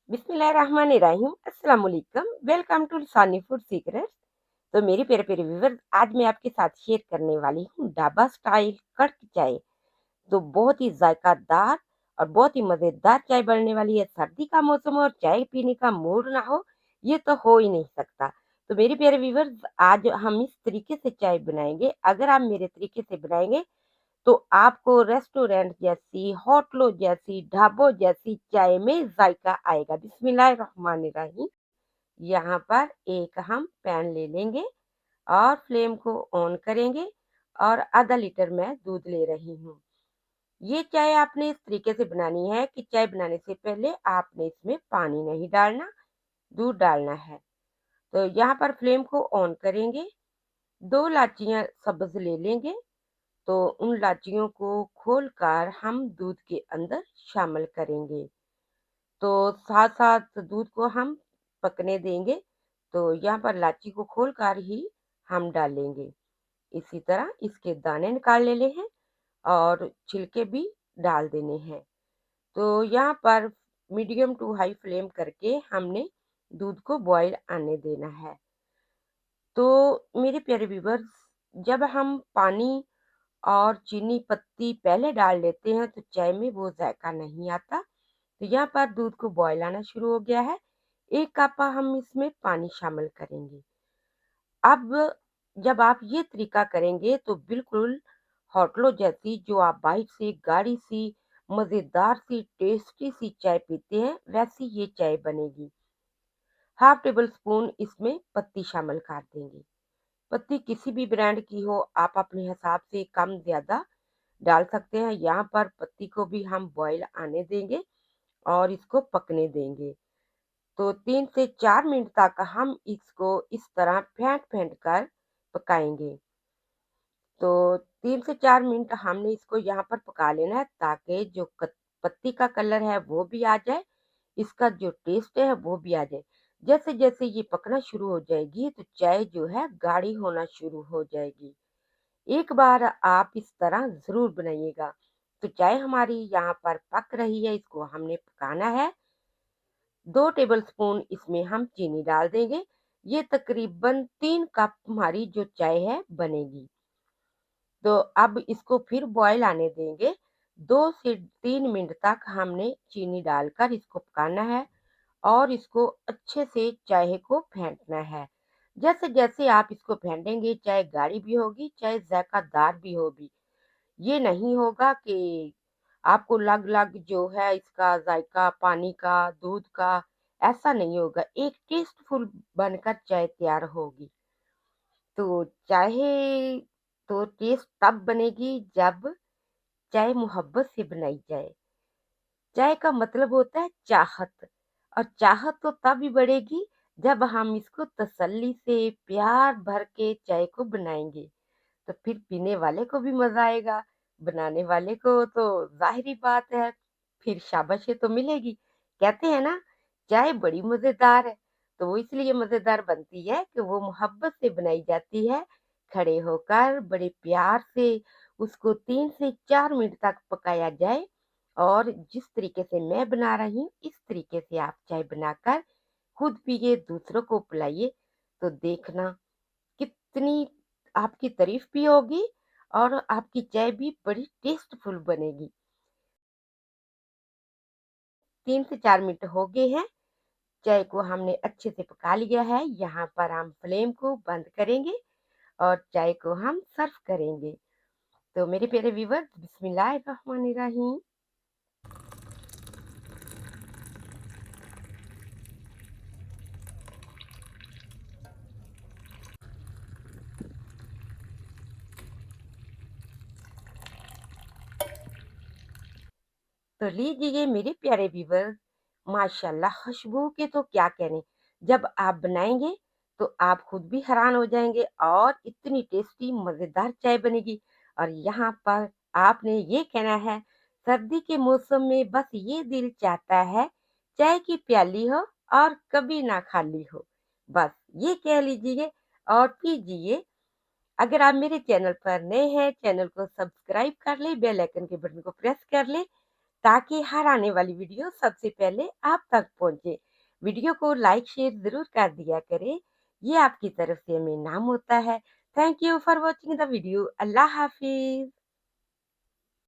बिस्मिल्लाहिर्रहमानिर्रहीम अस्सलाम वालेकुम वेलकम टू सानी फूड सीक्रेट्स। तो मेरे प्यारे प्यारे व्यूअर्स, आज मैं आपके साथ शेयर करने वाली हूँ ढाबा स्टाइल कड़क चाय। तो बहुत ही जायकादार और बहुत ही मज़ेदार चाय बनने वाली है। सर्दी का मौसम और चाय पीने का मूड ना हो, ये तो हो ही नहीं सकता। तो मेरे प्यारे व्यूअर्स, आज हम इस तरीके से चाय बनाएंगे। अगर आप मेरे तरीके से बनाएंगे तो आपको रेस्टोरेंट जैसी, होटलों जैसी, ढाबों जैसी चाय में जायका आएगा। बिस्मिल्लाहिर्रहमानिर्रहीम। यहाँ पर एक हम पैन ले लेंगे और फ्लेम को ऑन करेंगे और आधा लीटर मैं दूध ले रही हूँ। ये चाय आपने इस तरीके से बनानी है कि चाय बनाने से पहले आपने इसमें पानी नहीं डालना, दूध डालना है। तो यहाँ पर फ्लेम को ऑन करेंगे, दो लाचियां सब्ज ले लेंगे। तो उन लाचियों को खोलकर हम दूध के अंदर शामिल करेंगे। तो साथ साथ दूध को हम पकने देंगे। तो यहाँ पर लाची को खोलकर ही हम डालेंगे। इसी तरह इसके दाने निकाल लेने हैं और छिलके भी डाल देने हैं। तो यहाँ पर मीडियम टू हाई फ्लेम करके हमने दूध को बॉईल आने देना है। तो मेरे प्यारे व्यूवर्स, जब हम पानी और चीनी पत्ती पहले डाल लेते हैं तो चाय में वो जायका नहीं आता। तो यहाँ पर दूध को बॉयल आना शुरू हो गया है। एक कप हम इसमें पानी शामिल करेंगे। अब जब आप ये तरीका करेंगे तो बिल्कुल होटलों जैसी, जो आप बाइट से गाढ़ी सी मज़ेदार सी टेस्टी सी चाय पीते हैं, वैसी ये चाय बनेगी। हाफ टेबल स्पून इसमें पत्ती शामिल कर देंगे। पत्ती किसी भी ब्रांड की हो, आप अपने हिसाब से कम ज्यादा डाल सकते हैं। यहाँ पर पत्ती को भी हम बॉईल आने देंगे और इसको पकने देंगे। तो 3 से 4 मिनट तक हम इसको इस तरह फेंट फेंट कर पकाएंगे। तो 3 से 4 मिनट हमने इसको यहाँ पर पका लेना है ताकि जो पत्ती का कलर है वो भी आ जाए, इसका जो टेस्ट है वो भी आ जाए। जैसे जैसे ये पकना शुरू हो जाएगी तो चाय जो है गाढ़ी होना शुरू हो जाएगी। एक बार आप इस तरह ज़रूर बनाइएगा। तो चाय हमारी यहाँ पर पक रही है, इसको हमने पकाना है। 2 टेबलस्पून इसमें हम चीनी डाल देंगे। ये तकरीबन 3 कप हमारी जो चाय है बनेगी। तो अब इसको फिर बॉयल आने देंगे। 2 से 3 मिनट तक हमने चीनी डालकर इसको पकाना है और इसको अच्छे से चाय को फेंटना है। जैसे जैसे आप इसको फेंटेंगे, चाय गाढ़ी भी होगी, चाय जायकादार भी होगी। ये नहीं होगा कि आपको लग लग जो है इसका जायका पानी का, दूध का, ऐसा नहीं होगा। एक टेस्टफुल बनकर चाय तैयार होगी। तो चाहे तो टेस्ट तब बनेगी जब चाय मोहब्बत से बनाई जाए। चाय का मतलब होता है चाहत, और चाहत तो तभी बढ़ेगी जब हम इसको तसल्ली से प्यार भर के चाय को बनाएंगे। तो फिर पीने वाले को भी मजा आएगा, बनाने वाले को तो जाहिर ही बात है, फिर शाबाशी तो मिलेगी। कहते हैं ना, चाय बड़ी मजेदार है। तो वो इसलिए मजेदार बनती है कि वो मोहब्बत से बनाई जाती है। खड़े होकर बड़े प्यार से उसको 3 से 4 मिनट तक पकाया जाए। और जिस तरीके से मैं बना रही हूँ, इस तरीके से आप चाय बनाकर खुद पिए, दूसरों को पिलाइए। तो देखना कितनी आपकी तारीफ भी होगी और आपकी चाय भी बड़ी टेस्टफुल बनेगी। 3 से 4 मिनट हो गए हैं। चाय को हमने अच्छे से पका लिया है। यहाँ पर हम फ्लेम को बंद करेंगे और चाय को हम सर्व करेंगे। तो मेरे प्यारे व्यूवर्स, बिस्मिल्लाहिर्रहमानिर्रहीम। तो लीजिए मेरे प्यारे व्यूवर्स, माशाल्लाह खुशबू के तो क्या कहने। जब आप बनाएंगे तो आप खुद भी हैरान हो जाएंगे और इतनी टेस्टी मज़ेदार चाय बनेगी। और यहाँ पर आपने ये कहना है, सर्दी के मौसम में बस ये दिल चाहता है, चाय की प्याली हो और कभी ना खाली हो। बस ये कह लीजिए और पीजिए। अगर आप मेरे चैनल पर नए हैं, चैनल को सब्सक्राइब कर ले, बेल आइकन के बटन को प्रेस कर ले ताकि हर आने वाली वीडियो सबसे पहले आप तक पहुंचे। वीडियो को लाइक शेयर ज़रूर कर दिया करें, ये आपकी तरफ से हमें इनाम होता है। Thank you for watching the video. Allah हाफ़िज़।